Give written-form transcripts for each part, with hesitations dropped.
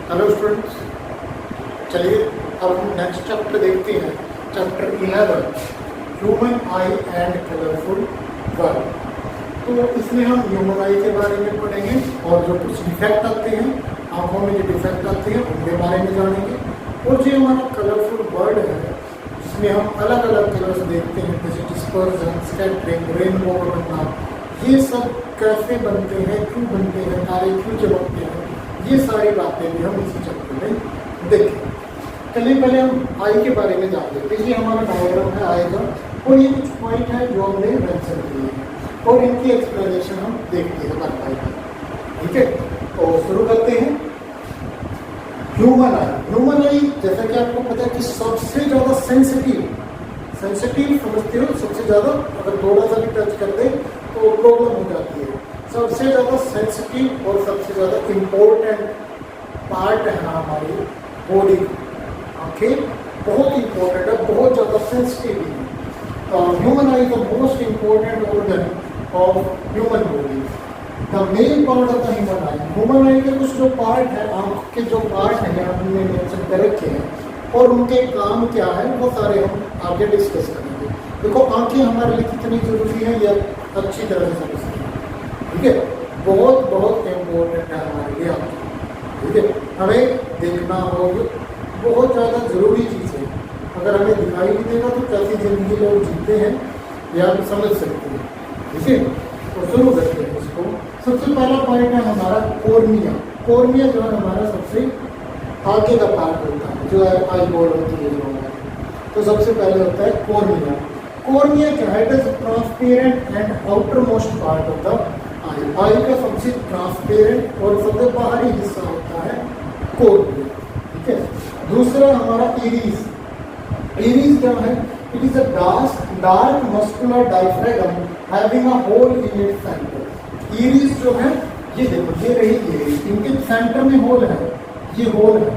Hello students, चलिए अब हम नेक्स्ट चैप्टर देखते हैं। Chapter 11 human I and colourful world. तो इसमें हम ह्यूमन आई के बारे में पढ़ेंगे और जो कुछ डिफेक्ट आते हैं, आंखों में जो डिफेक्ट आते हैं उनके बारे में जानेंगे। और जो हमारा कलरफुल वर्ल्ड है जिसमें हम अलग अलग कलर्स देखते हैं, जैसे डिस्पर्जन, स्कैटरिंग, रेनबो का बनना, ये सब कैसे बनते हैं, क्यों बनते हैं, तारे क्यों चमकते हैं, ये सारी बातें भी हम इसी चैप्टर में देखें। चलिए पहले हम आई के बारे में जान लेते हैं। ये हमारा डायग्राम है आई का, और ये कुछ पॉइंट है जो हमने मेंशन किए हैं और इनकी एक्सप्लेनेशन हम देखते हैं बार बार। ठीक है, तो शुरू करते हैं। ह्यूमन आई जैसा कि आपको पता है कि सबसे ज़्यादा सेंसिटिव समझते हो, सबसे ज़्यादा अगर थोड़ा सा भी टच कर दे तो प्रॉब्लम हो जाती है। सबसे ज़्यादा सेंसिटिव और सबसे ज़्यादा इम्पोर्टेंट पार्ट है हमारी बॉडी का। आंखें बहुत इम्पोर्टेंट है, बहुत ज़्यादा सेंसिटिव है। Human I the most important organ of human body. The main part of the human आई के कुछ जो पार्ट है, आंख के जो पार्ट हैं हमने मेंशन कर रखे हैं और उनके काम क्या है वो सारे हम आगे डिस्कस करेंगे। देखो आंखें हमारे लिए कितनी जरूरी है यह अच्छी तरह से समझते हैं। ठीक है, बहुत बहुत इम्पोर्टेंट है हमारे लिए आंखें। ठीक है, हमें देखना हो बहुत ज़्यादा ज़रूरी चीज़ है। अगर हमें दिखाई नहीं देगा तो कैसी ज़िंदगी लोग जीते हैं यह आप समझ सकते हैं। ठीक है, तो शुरू करते हैं इसको। सबसे पहला पॉइंट है हमारा कॉर्निया। कॉर्निया जो है हमारा सबसे आगे का पार्ट होता है, जो है आई बॉल होती है जो हमारी। तो सबसे पहले होता है कॉर्निया। कॉर्निया क्या है? It is transparent and outermost part of the eye. Eye का सबसे ट्रांसपेरेंट और सबसे बाहरी हिस्सा होता है कॉर्निया। ठीक है, दूसरा हमारा इरीज। इरीज क्या है? It is a dark muscular diaphragm having a hole in its centre. Iris जो है ये देखो, ये रही इरीज, इनके सेंटर में होल है, ये होल है,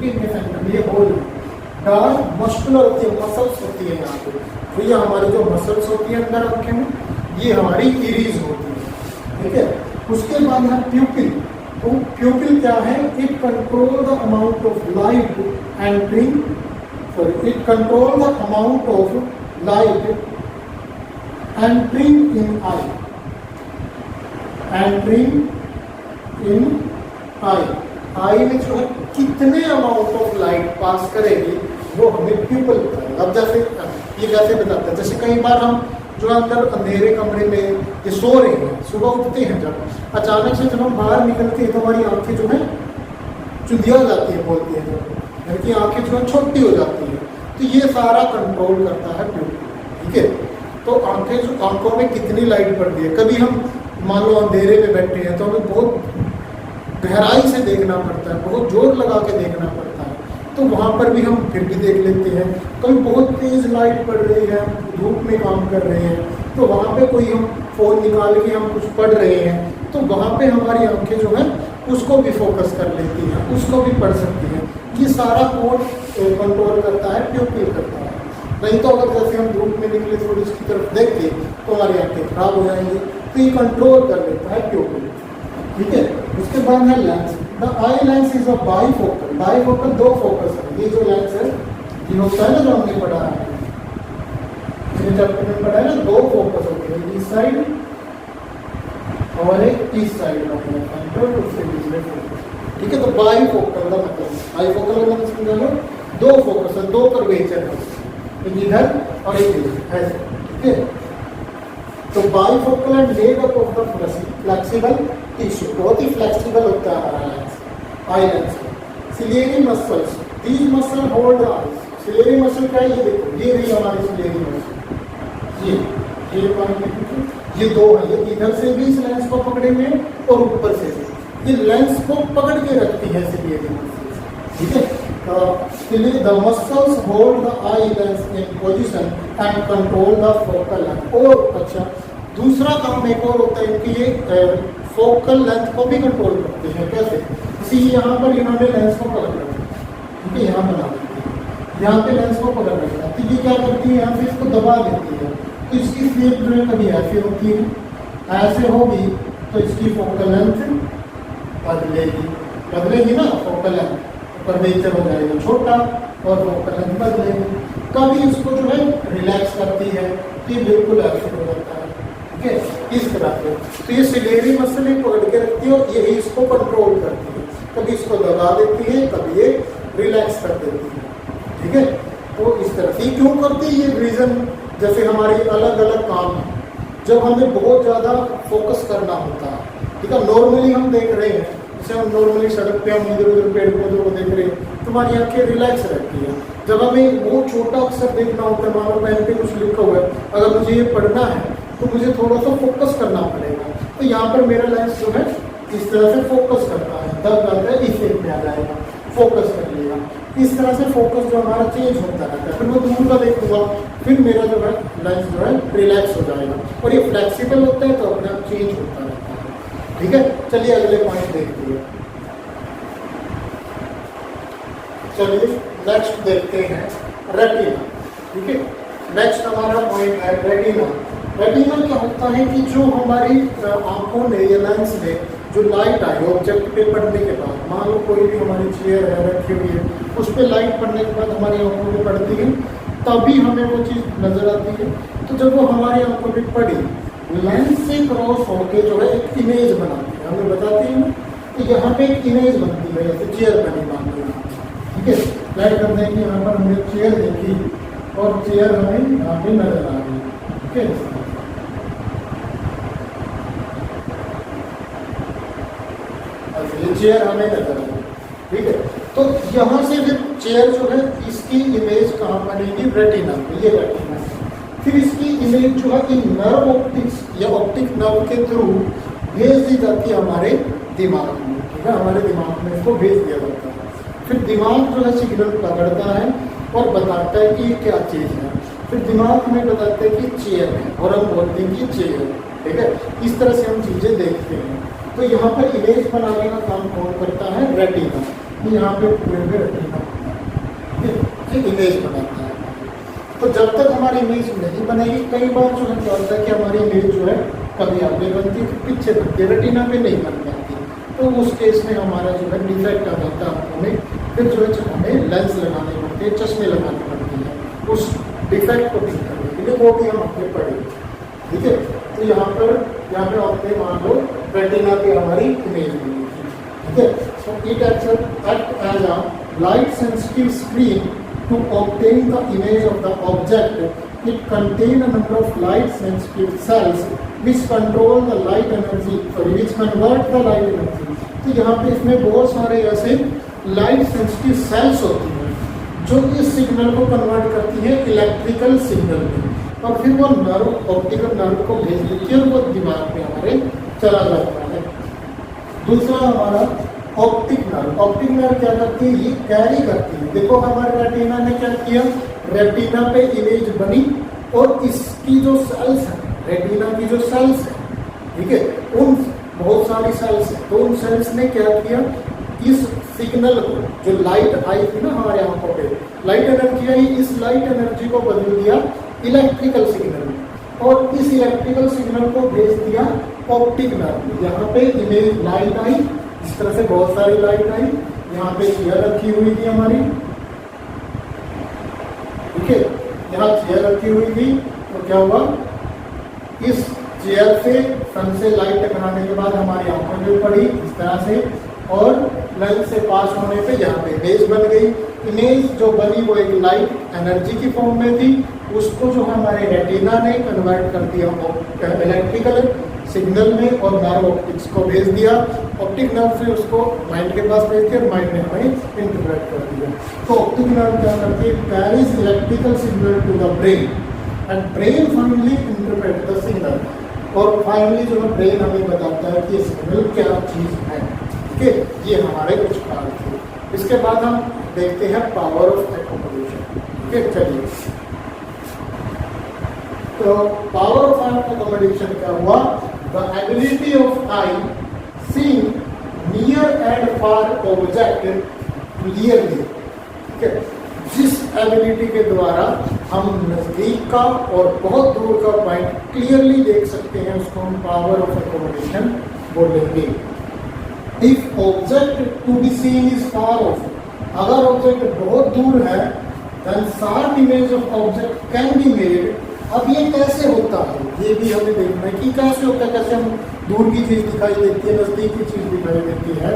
इनके सेंटर में ये होल है। डार्क मस्कुलर होती है, मसल्स होती है यहाँ पे, तो ये हमारी जो मसल्स होती है अंदर आंखें में, ये हमारी इरीज होती है। ठीक है, उसके बाद है प्यूपिल। तो प्यूपिल क्या है? It control the amount of light entering, it control the amount of light entering in eye, entering in eye. Eye में जो है कितने अमाउंट ऑफ लाइट पास करेगी वो हमें प्यूपिल बताएगा। अब जैसे ये कैसे बताता है? जैसे कई बार हम जो अंदर अंधेरे कमरे में ये सो रहे हैं, सुबह उठते हैं, जब अचानक से जब हम बाहर निकलते हैं तो हमारी आंखें जो है चुंधिया हो जाती है, बोलते हैं जब, यानी कि आंखें जो है छोटी हो जाती है। तो ये सारा कंट्रोल करता है प्यूपिल। ठीक है, तो आंखों में कितनी लाइट पड़ती है। कभी हम मान लो अंधेरे में बैठे हैं तो हमें बहुत गहराई से देखना पड़ता है, बहुत जोर लगा के देखना पड़ता है, तो वहाँ पर भी हम फिर भी देख लेते हैं। कभी बहुत तेज़ लाइट पड़ रही है, धूप में काम कर रहे हैं, तो वहाँ पे कोई हम फ़ोन निकाल के हम कुछ पढ़ रहे हैं, तो वहाँ पे हमारी आंखें जो है उसको भी फोकस कर लेती हैं, उसको भी पढ़ सकती हैं। ये सारा कोड कंट्रोल करता है, प्यूपिल करता है। नहीं तो अगर जैसे हम धूप में निकले थोड़ी इसकी तरफ देखते तो हमारी आंखें खराब हो जाएंगी। तो ये कंट्रोल कर लेता है प्यूपिल। ठीक है, उसके बाद है lens. The eye lens is a bifocal. Bifocal दो फोकस है। ये जो लेंस है ये होता है ना, जो हमने पढ़ा है चैप्टर में पढ़ा है ना, दो फोकस होते हैं, इस साइड और एक इस साइड का सेंटर, उससे बीच में फोकस। ठीक है, तो बाईफोकल का मतलब, बाईफोकल का मतलब समझा लो, दो फोकस है, दो कर्वेचर है, एक इधर और एक इधर ऐसे। ठीक है, तो bifocal and made up of the flexible tissue. बहुत ही फ्लेक्सिबल होता है हमारा lens, eye lens. Ciliary muscles, these muscle hold eyes. Ciliary muscle क्या है? ये देखो, ये रही हमारी सिलेरी मसल, ये दो है, ये इधर से भी इस लेंस को पकड़ेंगे और ऊपर से भी ये लेंस को पकड़ के रखती है सिलेरी मसल। ठीक है, the muscles hold the eye lens in position and control the focal length। और अच्छा, दूसरा काम एक और होता है कि ये फोकल लेंथ को भी कंट्रोल करते हैं। कैसे? इसी यहाँ पर इन्होंने लेंस को पकड़ रखा है, ठीक है, यहाँ बना देते हैं, यहाँ पे लेंस को पकड़ रखा है, तो ये क्या करती है? यहाँ से इसको दबा देती है, तो इसकी शेप जो है कभी ऐसे होती है, ऐसे होगी तो इसकी फोकल लेंथ बदलेगी। बदलेगी ना, फोकल लेंथ परपेचर हो जाएगा छोटा और फोकल लेंथ बदलेगी। कभी इसको जो है रिलैक्स करती है कि बिल्कुल एक्शन हो जाता है, ठीक है, इस तरह से। तो ये सिलेरी मसल ही पकड़ के रखती है और यही इसको कंट्रोल करती है, कभी इसको दबा देती है, कभी ये रिलैक्स कर देती है, ठीक है। तो इस तरह से क्यों करती है, ये रीजन जैसे हमारी अलग अलग काम है, जब हमें बहुत ज़्यादा फोकस करना होता है, ठीक है। नॉर्मली हम देख रहे हैं, जैसे हम नॉर्मली सड़क पे हम इधर उधर पेड़ पौधों को देख रहे हैं तो हमारी आंखें रिलैक्स रहती है। जब हमें वो छोटा अक्षर देखना होता है, मान लो पेन पे कुछ लिखा हुआ है, अगर मुझे ये पढ़ना है तो मुझे थोड़ा सा फोकस करना पड़ेगा। तो यहाँ पर मेरा लेंस जो है इस तरह से फोकस करता है, तब जाता है इफेक्ट में आ जाएगा, फोकस कर लेगा। इस तरह से फोकस जो हमारा चेंज होता रहता है, फिर वो दूर का देखूंगा, फिर मेरा जो है लेंस जो है रिलैक्स हो जाएगा और ये फ्लेक्सिबल होता है तो अपने आप चेंज होता रहता है, ठीक है। चलिए अगले पॉइंट देखते हैं। चलिए नेक्स्ट देखते हैं रेटिना, ठीक है। नेक्स्ट हमारा पॉइंट है रेटिना। रेटिना क्या होता है कि जो हमारी आंखों में या लेंस में जो लाइट आई ऑब्जेक्ट पे पड़ने के बाद, मान लो कोई भी हमारी चेयर है रखी हुई है, उस पर लाइट पड़ने के बाद हमारी आंखों में पड़ती है, तभी हमें वो चीज़ नजर आती है। तो जब वो हमारी आंखों में पड़ी, लेंस से क्रॉस होके जो है एक इमेज बनाती है, हमें बताती है ना, तो यहाँ पे एक इमेज बनती है, जैसे चेयर बनी मान लो, ठीक है। लाइट कर देंगे, यहाँ पर हमने चेयर देखी और चेयर हमें यहाँ पे नजर आ गई, ठीक है। ये चेयर हमें नजर आ गई, ठीक है। तो यहाँ से फिर चेयर जो है इसकी इमेज कहाँ बनेगी, रेटिना में, ये रेटिना। फिर इसकी इमेज जो है इन नर्व ऑप्टिक्स या ऑप्टिक नर्व के थ्रू भेज दी जाती है हमारे दिमाग में, ठीक है, हमारे दिमाग में इसको भेज दिया जाता है। फिर दिमाग जो है सिग्नल पकड़ता है और बताता है कि ये क्या चीज़ है। फिर दिमाग हमें बताता है कि चेयर है और हम बोलते हैं कि चेयर है, ठीक है। इस तरह से हम चीज़ें देखते हैं। तो यहाँ पर इमेज बनाने का काम कौन करता है, रेटिना। यहाँ पे पूरे में रेटिना इमेज बनाता है। तो जब तक हमारी इमेज नहीं बनेगी, कई बार जो है क्या होता है कि हमारी इमेज जो है कभी आगे बनती है, पीछे बनती है, रेटिना पे नहीं बन पाती। तो उस केस में हमारा जो है डिफेक्ट आ जाता है आंखों में, फिर जो है हमें लेंस लगाने पड़ते हैं, चश्मे लगाने पड़ते हैं उस डिफेक्ट को ठीक करने के लिए, वो भी हम अपने पढ़े, ठीक है। तो यहाँ पर अपने मान लो रेटिना की हमारी इमेज बनी, ठीक है। So it act as a light sensitive screen to obtain the image of the object. It contains a number of light sensitive cells which control the light energy, which convert the light energy. तो यहाँ पे इसमें बहुत सारे ऐसे light sensitive sales होती हैं जो इस सिग्नल को कन्वर्ट करती है इलेक्ट्रिकल सिग्नल में, और फिर वो नर्व ऑप्टिकल नर्व को भेज देती है और वो दिमाग में हमारे चला जाता है। दूसरा हमारा ऑप्टिक नर्व। ऑप्टिक नर्व क्या करती है, ये कैरी करती है। देखो हमारे रेटिना ने क्या किया, रेटिना पे इमेज बनी और इसकी जो सेल्स है, रेटिना की जो सेल्स है, ठीक है, उन बहुत सारी सेल्स है, तो उन सेल्स ने क्या किया, इस सिग्नल को, जो लाइट आई थी ना हमारे आंखों पे, लाइट एनर्जी आई, इस लाइट एनर्जी को बदल दिया इलेक्ट्रिकल सिग्नल में, और इस इलेक्ट्रिकल सिग्नल को भेज दिया ऑप्टिक नर्व। यहाँ पे इमेज लाइट आई, इस तरह से बहुत सारी लाइट आई, यहाँ पे चेयर रखी हुई थी हमारी, ठीक है, यहाँ चेयर रखी हुई थी, तो क्या हुआ, इस चेयर से सन से लाइट टकराने के बाद हमारी आंखों में पड़ी इस तरह से, और लेंस से पास होने पे यहाँ पे इमेज बन गई। इमेज जो बनी वो एक लाइट एनर्जी की फॉर्म में थी, उसको जो हमारे रेटिना ने कन्वर्ट कर दिया इलेक्ट्रिकल सिग्नल में और नर्व ऑप्टिक्स को भेज दिया। ऑप्टिक नर्व से उसको माइंड के पास भेज दिया और माइंड ने हमें इंटरप्रेट कर दिया। तो ऑप्टिक नर्व क्या करती है, carries electrical signal to the brain and brain finally interpret the signal, और फाइनली जो है ब्रेन हमें बताता है कि ये सिग्नल क्या चीज़ है, ठीक है। ये हमारे कुछ कार्य थे। इसके बाद हम देखते हैं पावर ऑफ एकोमोडेशन, ठीक है। चलिए, तो पावर ऑफ एकोमोडेशन क्या हुआ, the ability of I seeing near and far object clearly, ठीक है। जिस एबिलिटी के द्वारा हम नजदीक का और बहुत दूर का पॉइंट क्लियरली देख सकते हैं, उसको हम पावर ऑफ एकोमोडेशन बोलेंगे। If if object to be seen is far off, अगर ऑब्जेक्ट बहुत दूर है, then sharp image of object can be made. अब ये कैसे होता है, ये भी हमें देखना है कि कैसे होता है, कैसे हम दूर की चीज दिखाई देती है, नजदीक की चीज दिखाई देती है।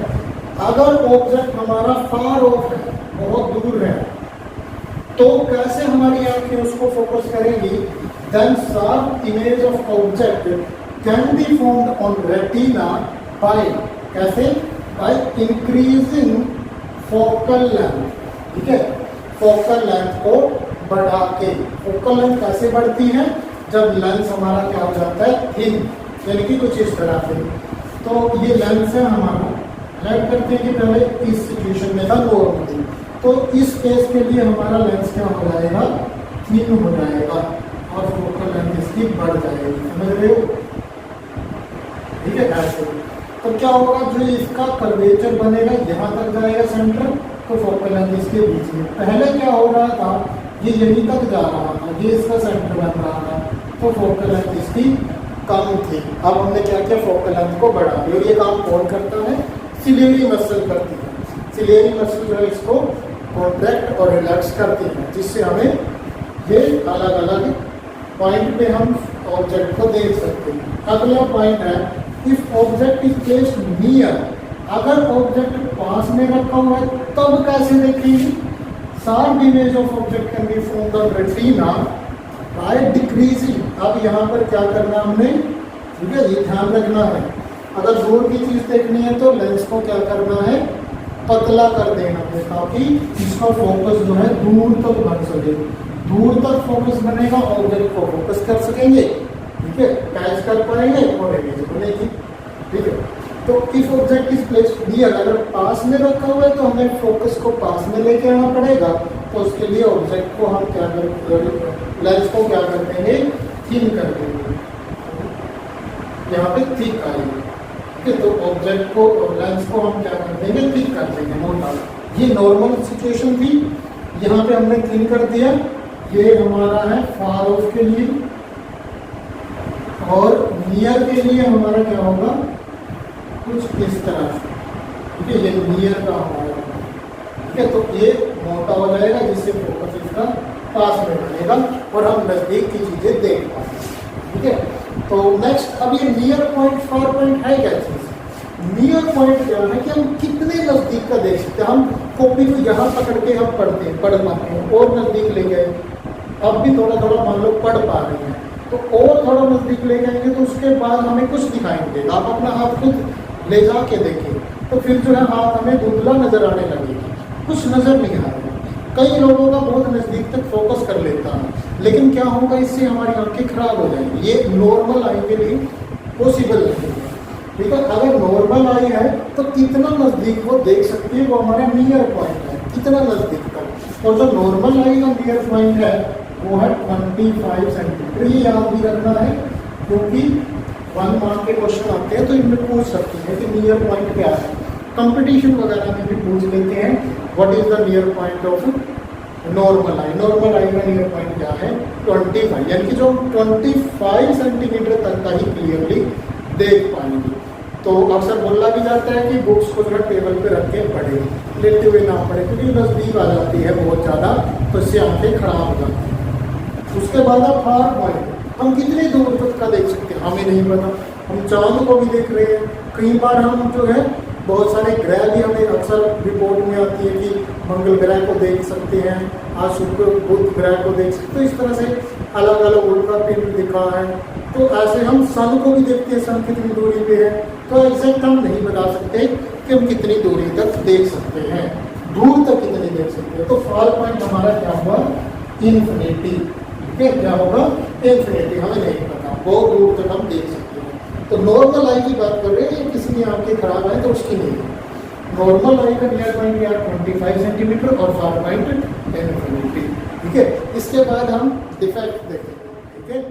अगर ऑब्जेक्ट हमारा फार ऑफ है, बहुत दूर है, तो कैसे हमारी आंखें उसको फोकस करेंगी, then sharp image of object can be formed on retina by, कैसे, बाय इंक्रीजिंग फोकल लेंथ। ठीक है, फोकल लेंथ को बढ़ा के। फोकल लेंथ कैसे बढ़ती है, जब लेंस हमारा क्या हो जाता है, थिन, यानी कि कुछ इस तरह से। तो ये लेंस है हमारा, लेट करते हैं कि पहले इस सिचुएशन में था नॉर्मली, तो इस केस के लिए हमारा लेंस क्या हो जाएगा, थिन हो जाएगा और फोकल लेंथ इसकी बढ़ जाएगी, समझ रहे हो। ठीक है, ऐसे तो क्या होगा, जो इसका कर्वेचर बनेगा यहाँ तक जाएगा सेंटर, तो फोकल लेंथ इसके बीच में। पहले क्या हो रहा था, ये यहीं तक जा रहा था, ये इसका सेंटर बन रहा था, तो फोकल लेंथ इसकी कम थी। अब हमने क्या किया, फोकल लेंथ को बढ़ा दिया। और ये काम कौन करता है, सिलियरी मसल करती है। सिलियरी मसल जो है इसको कॉन्ट्रैक्ट और रिलैक्स करती है, जिससे हमें ये अलग अलग पॉइंट पे हम ऑब्जेक्ट को देख सकते हैं। अगला पॉइंट है, if object is placed near, अगर ऑब्जेक्ट पास में रखा हुआ है तब कैसे देखेंगे, sharp image of object can be formed on retina by decreasing. अब यहाँ पर क्या करना हमने, ठीक है, ये ध्यान रखना है, अगर दूर की चीज देखनी है तो लेंस को क्या करना है, पतला कर देना है, ताकि इसका फोकस जो है दूर तक बन सके। दूर तक फोकस बनेगा, ऑब्जेक्ट को फोकस कर सकेंगे, ठीक है, कैच कर पाएंगे और इमेज बनेगी। ठीक है, तो if object is placed near, अगर पास में रखा हुआ है तो हमें फोकस को पास में लेके आना पड़ेगा, तो उसके लिए ऑब्जेक्ट को हम क्या करेंगे, लेंस को क्या कर देंगे, थिन कर देंगे, यहाँ पे थिक आएगी। ठीक है, तो ऑब्जेक्ट को और लेंस को हम क्या कर देंगे, थिक कर देंगे, मोटा। ये नॉर्मल सिचुएशन थी, यहाँ पे हमने थिन कर दिया। ये हमारा है फार ऑफ के लिए, और नियर के लिए हमारा क्या होगा, कुछ इस तरह से। ठीक है, ये नियर का हमारा, ठीक है, तो ये मोटा हो जाएगा, जिससे फोकस इसका पास में बनेगा और हम नजदीक की चीजें देख पाएंगे। ठीक है, तो नेक्स्ट, अब ये नियर पॉइंट, फार पॉइंट है क्या चीज। नियर पॉइंट क्या है कि हम कितने नजदीक का देख सकते हैं। हम कॉपी को यहाँ पकड़ के हम पढ़ पाते हैं, और नजदीक ले गए, अब भी थोड़ा थोड़ा मान लो पढ़ पा रहे हैं, तो और थोड़ा नजदीक ले जाएंगे तो उसके बाद हमें कुछ दिखाई नहीं देगा। आप अपना हाथ खुद ले जाके देखें तो फिर जो है हाथ हमें धुंधला नजर आने लगेगी, कुछ नजर नहीं आएगा। कई लोगों का बहुत नजदीक तक फोकस कर लेता है, लेकिन क्या होगा, इससे हमारी आंखें खराब हो जाएंगी। ये नॉर्मल आई के लिए पॉसिबल नहीं है। ठीक है, अगर नॉर्मल आई है तो कितना नजदीक वो देख सकती है, वो हमारा नियर पॉइंट है, कितना नजदीक तक। और जो नॉर्मल आई का नियर पॉइंट है वो है 25 सेंटीमीटर। ये याद भी रखना है, क्योंकि 1 मार्क के क्वेश्चन आते हैं तो इनमें पूछ सकते हैं कि नियर पॉइंट क्या है। कंपटीशन वगैरह में भी पूछ लेते हैं, what is the near point of normal eye. Normal eye का नियर पॉइंट क्या है, 25, यानी कि जो 25 सेंटीमीटर तक का ही क्लियरली देख पाएंगे। तो अक्सर बोला भी जाता है कि बुक्स को जो टेबल पे रख के पढ़े, लेते हुए ना पढ़े, क्योंकि नजदीक आ जाती है बहुत ज़्यादा, तो इससे आंखें खराब हो जाती हैं। उसके बाद आप फार पॉइंट, हम कितने दूर तक का देख सकते हैं, हमें नहीं पता। हम चांद को भी देख रहे हैं, कई बार हम जो है बहुत सारे ग्रह भी हमें अक्सर रिपोर्ट में आती है कि मंगल ग्रह को देख सकते हैं, आज शुक्र बुध ग्रह को देख सकते हैं। तो इस तरह से अलग अलग उल्का पिंड दिखा है। तो ऐसे हम सन को भी देखते हैं, सन कितनी दूरी पे है, तो एग्जैक्ट हम नहीं बता सकते कि हम कितनी दूरी तक देख सकते हैं, दूर तक कितनी देख सकते हैं। तो फार पॉइंट हमारा क्या हुआ, इन्फिनिटी। क्या होगा, इन्फिनिटी, हमें नहीं पता, बहुत दूर तक हम देख सकते हैं। तो नॉर्मल आई की बात कर रहे हैं, किसी की आंखें खराब आए तो उसकी नहीं। नॉर्मल आई का नियर पॉइंट या 25 सेंटीमीटर और फार पॉइंट इन्फिनिटी। ठीक है, इसके बाद हम डिफेक्ट देखेंगे। ठीक है।